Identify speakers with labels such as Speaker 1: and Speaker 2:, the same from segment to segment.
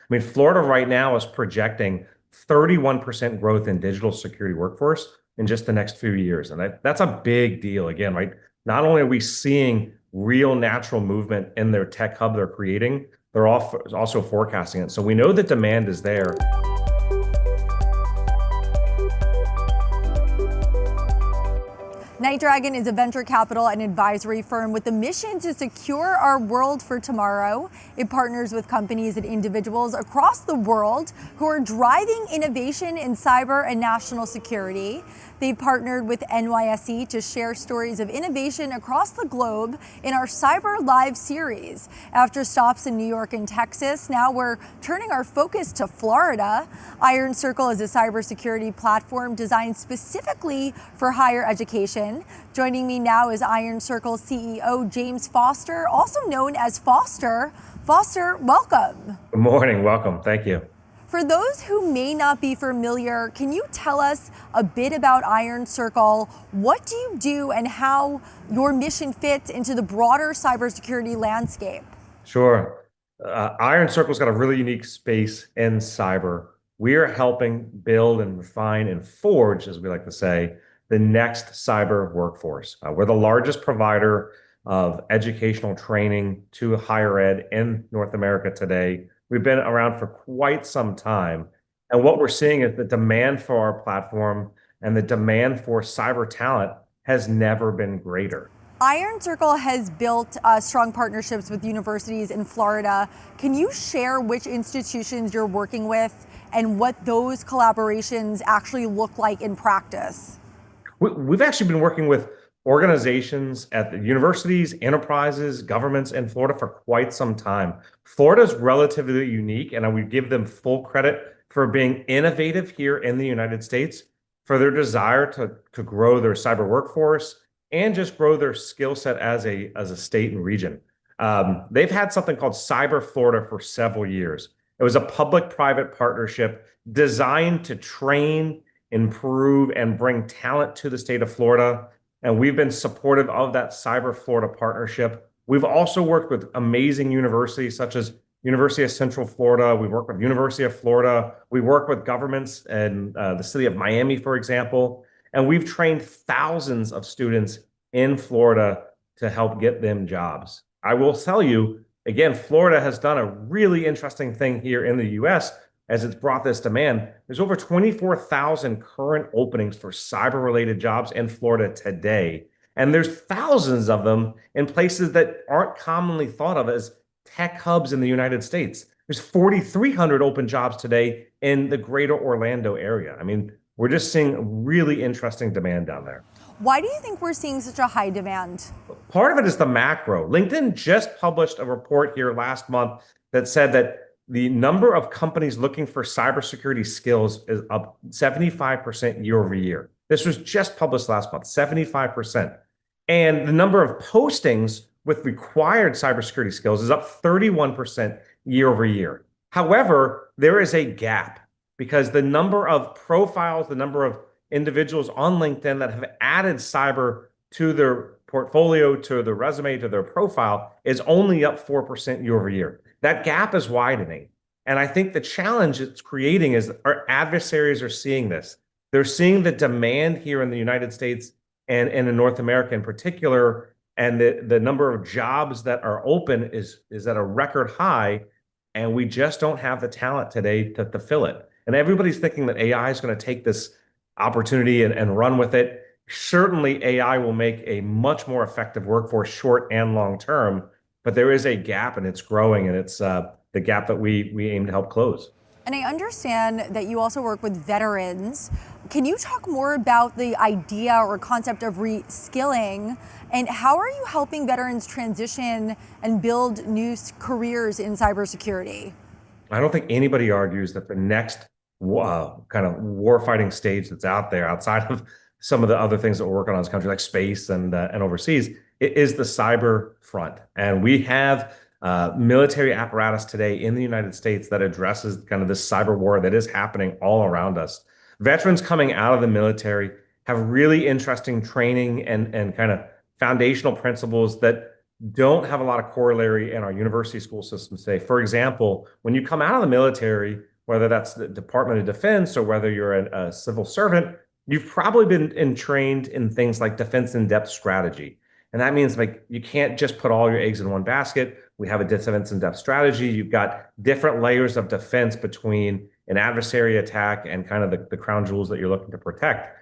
Speaker 1: mean, Florida right now is projecting 31% growth in digital security workforce in just the next few years. And that's a big deal again, right? Not only are we seeing real natural movement in their tech hub they're creating, they're also forecasting it. So we know that demand is there.
Speaker 2: Nightdragon is a venture capital and advisory firm with the mission to secure our world for tomorrow. It partners with companies and individuals across the world who are driving innovation in cyber and national security. They've partnered with NYSE to share stories of innovation across the globe in our Cyber Live series. After stops in New York and Texas, now we're turning our focus to Florida. IronCircle is a cybersecurity platform designed specifically for higher education. Joining me now is IronCircle CEO James Foster, also known as Foster. Foster, welcome.
Speaker 1: Good morning, welcome, thank you.
Speaker 2: For those who may not be familiar, can you tell us a bit about IronCircle? What do you do and how your mission fits into the broader cybersecurity landscape?
Speaker 1: Sure. IronCircle's got a really unique space in cyber. We are helping build and refine and forge, as we like to say, the next cyber workforce. We're the largest provider of educational training to higher ed in North America today. We've been around for quite some time. And what we're seeing is the demand for our platform and the demand for cyber talent has never been greater.
Speaker 2: IronCircle has built strong partnerships with universities in Florida. Can you share which institutions you're working with and what those collaborations actually look like in practice?
Speaker 1: We've actually been working with organizations at the universities, enterprises, governments in Florida for quite some time. Florida is relatively unique, and I would give them full credit for being innovative here in the United States, for their desire to grow their cyber workforce and just grow their skill set as a state and region. They've had something called Cyber Florida for several years. It was a public-private partnership designed to train, improve, and bring talent to the state of Florida. And we've been supportive of that Cyber Florida partnership. We've also worked with amazing universities such as University of Central Florida. We work with University of Florida. We work with governments in the city of Miami, for example. And we've trained thousands of students in Florida to help get them jobs. I will tell you, again, Florida has done a really interesting thing here in the US as it's brought this demand. There's over 24,000 current openings for cyber-related jobs in Florida today. And there's thousands of them in places that aren't commonly thought of as tech hubs in the United States. There's 4,300 open jobs today in the greater Orlando area. I mean, we're just seeing really interesting demand down there.
Speaker 2: Why do you think we're seeing such a high demand?
Speaker 1: Part of it is the macro. LinkedIn just published a report here last month that said that the number of companies looking for cybersecurity skills is up 75% year over year. This was just published last month, 75%. And the number of postings with required cybersecurity skills is up 31% year over year. However, there is a gap because the number of profiles, the number of individuals on LinkedIn that have added cyber to their portfolio, to their resume, to their profile is only up 4% year over year. That gap is widening. And I think the challenge it's creating is our adversaries are seeing this. They're seeing the demand here in the United States and in North America in particular, and the number of jobs that are open is at a record high, and we just don't have the talent today to fill it. And everybody's thinking that AI is going to take this opportunity and run with it. Certainly, AI will make a much more effective workforce short and long term, but there is a gap and it's growing, and it's the gap that we aim to help close.
Speaker 2: And I understand that you also work with veterans. Can you talk more about the idea or concept of reskilling, and how are you helping veterans transition and build new careers in cybersecurity?
Speaker 1: I don't think anybody argues that the next kind of warfighting stage that's out there, outside of some of the other things that we're working on as a country, like space and overseas, it is the cyber front. And we have military apparatus today in the United States that addresses kind of this cyber war that is happening all around us. Veterans coming out of the military have really interesting training and kind of foundational principles that don't have a lot of corollary in our university school systems today. For example, when you come out of the military, whether that's the Department of Defense or whether you're a civil servant, you've probably been trained in things like defense in-depth strategy. And that means like you can't just put all your eggs in one basket. We have a defense in-depth strategy. You've got different layers of defense between an adversary attack and kind of the crown jewels that you're looking to protect.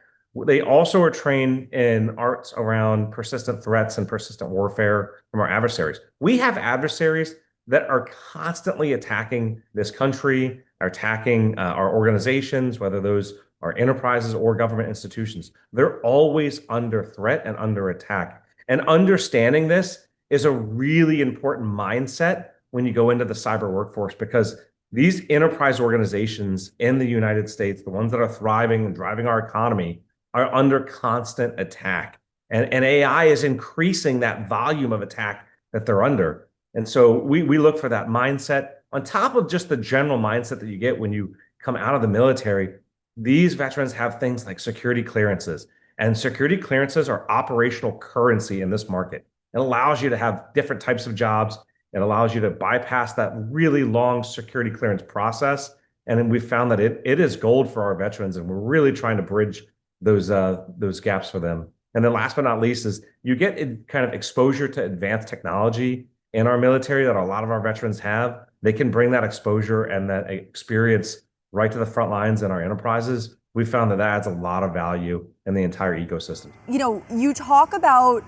Speaker 1: They also are trained in arts around persistent threats and persistent warfare from our adversaries. We have adversaries that are constantly attacking this country, are attacking our organizations, whether those are enterprises or government institutions. They're always under threat and under attack. And understanding this is a really important mindset when you go into the cyber workforce because these enterprise organizations in the United States, the ones that are thriving and driving our economy, are under constant attack. And AI is increasing that volume of attack that they're under. And so we look for that mindset on top of just the general mindset that you get when you come out of the military. These veterans have things like security clearances, and security clearances are operational currency in this market. It allows you to have different types of jobs. It allows you to bypass that really long security clearance process. And then we found that it is gold for our veterans, and we're really trying to bridge those gaps for them. And then last but not least is you get kind of exposure to advanced technology in our military that a lot of our veterans have. They can bring that exposure and that experience right to the front lines in our enterprises. We found that adds a lot of value in the entire ecosystem.
Speaker 2: You know, you talk about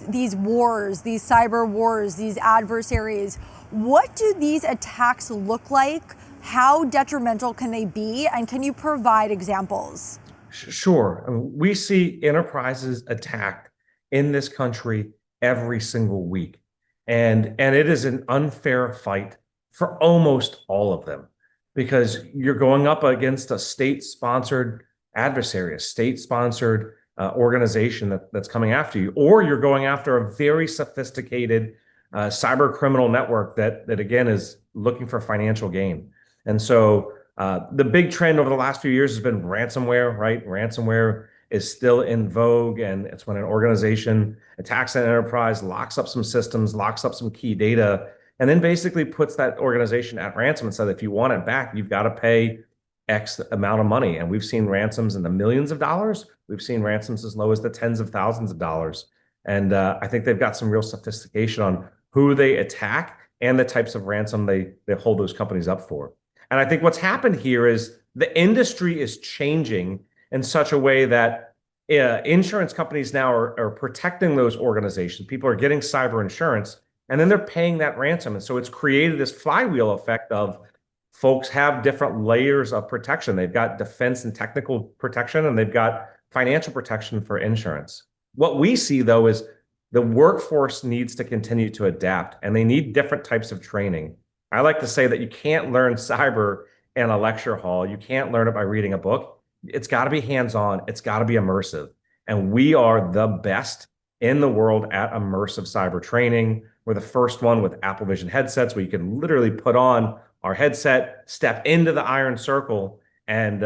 Speaker 2: these wars, these cyber wars, these adversaries. What do these attacks look like? How detrimental can they be? And can you provide examples?
Speaker 1: Sure. I mean, we see enterprises attacked in this country every single week. And it is an unfair fight for almost all of them because you're going up against a state-sponsored adversary, a state-sponsored organization that's coming after you, or you're going after a very sophisticated cyber criminal network that again is looking for financial gain. And so the big trend over the last few years has been ransomware, right? Ransomware is still in vogue, and it's when an organization attacks an enterprise, locks up some systems, locks up some key data, and then basically puts that organization at ransom and says, if you want it back, you've got to pay X amount of money. And we've seen ransoms in the millions of dollars. We've seen ransoms as low as the tens of thousands of dollars. And I think they've got some real sophistication on who they attack and the types of ransom they hold those companies up for. And I think what's happened here is the industry is changing in such a way that insurance companies now are protecting those organizations. People are getting cyber insurance, and then they're paying that ransom. And so it's created this flywheel effect of folks have different layers of protection. They've got defense and technical protection, and they've got financial protection for insurance. What we see, though, is the workforce needs to continue to adapt, and they need different types of training. I like to say that you can't learn cyber in a lecture hall. You can't learn it by reading a book. It's got to be hands-on. It's got to be immersive. And we are the best in the world at immersive cyber training. We're the first one with Apple Vision headsets where you can literally put on our headset, step into the IronCircle, and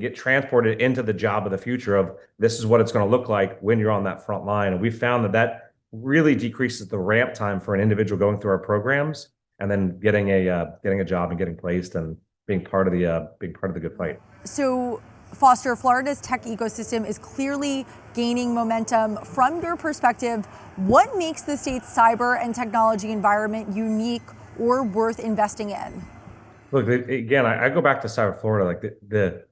Speaker 1: get transported into the job of the future of this is what it's going to look like when you're on that front line. And we found that really decreases the ramp time for an individual going through our programs and then getting a job and getting placed and being part of the good fight.
Speaker 2: So, Foster, Florida's tech ecosystem is clearly gaining momentum. From your perspective, what makes the state's cyber and technology environment unique or worth investing in?
Speaker 1: Look, again, I go back to Cyber Florida, like the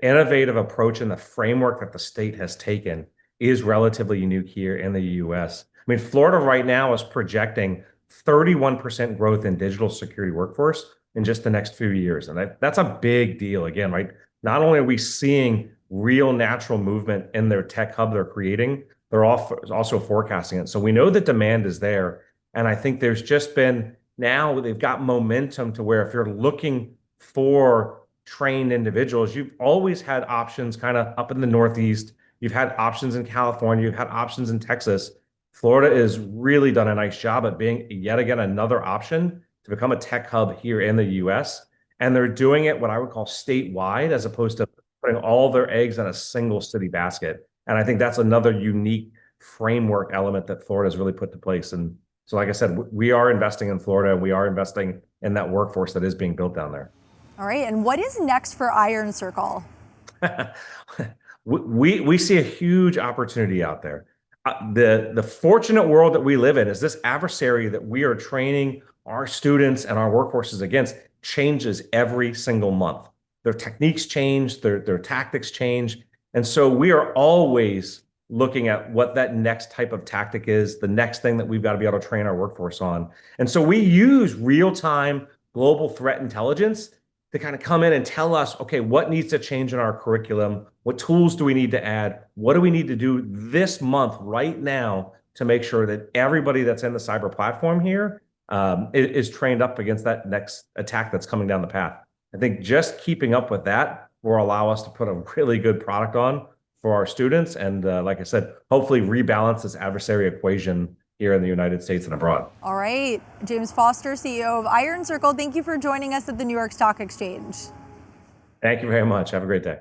Speaker 1: innovative approach and the framework that the state has taken is relatively unique here in the US. I mean, Florida right now is projecting 31% growth in digital security workforce in just the next few years. And that's a big deal again, right? Not only are we seeing real natural movement in their tech hub they're creating, they're also forecasting it. So we know that demand is there. And I think there's just been, now they've got momentum to where if you're looking for trained individuals, you've always had options kind of up in the Northeast. You've had options in California. You've had options in Texas. Florida has really done a nice job at being yet again another option to become a tech hub here in the US. And they're doing it what I would call statewide as opposed to putting all their eggs in a single city basket. And I think that's another unique framework element that Florida has really put to place. And So like I said, we are investing in Florida. We are investing in that workforce that is being built down there.
Speaker 2: All right, and what is next for IronCircle?
Speaker 1: We see a huge opportunity out there. The fortunate world that we live in is this adversary that we are training our students and our workforces against changes every single month. Their techniques change, their tactics change. And so we are always looking at what that next type of tactic is, the next thing that we've got to be able to train our workforce on. And so we use real-time global threat intelligence to kind of come in and tell us, okay, what needs to change in our curriculum? What tools do we need to add? What do we need to do this month, right now, to make sure that everybody that's in the cyber platform here is trained up against that next attack that's coming down the path? I think just keeping up with that will allow us to put a really good product on for our students. And like I said, hopefully rebalance this adversary equation here in the United States and abroad.
Speaker 2: All right, James Foster, CEO of IronCircle, thank you for joining us at the New York Stock Exchange.
Speaker 1: Thank you very much. Have a great day.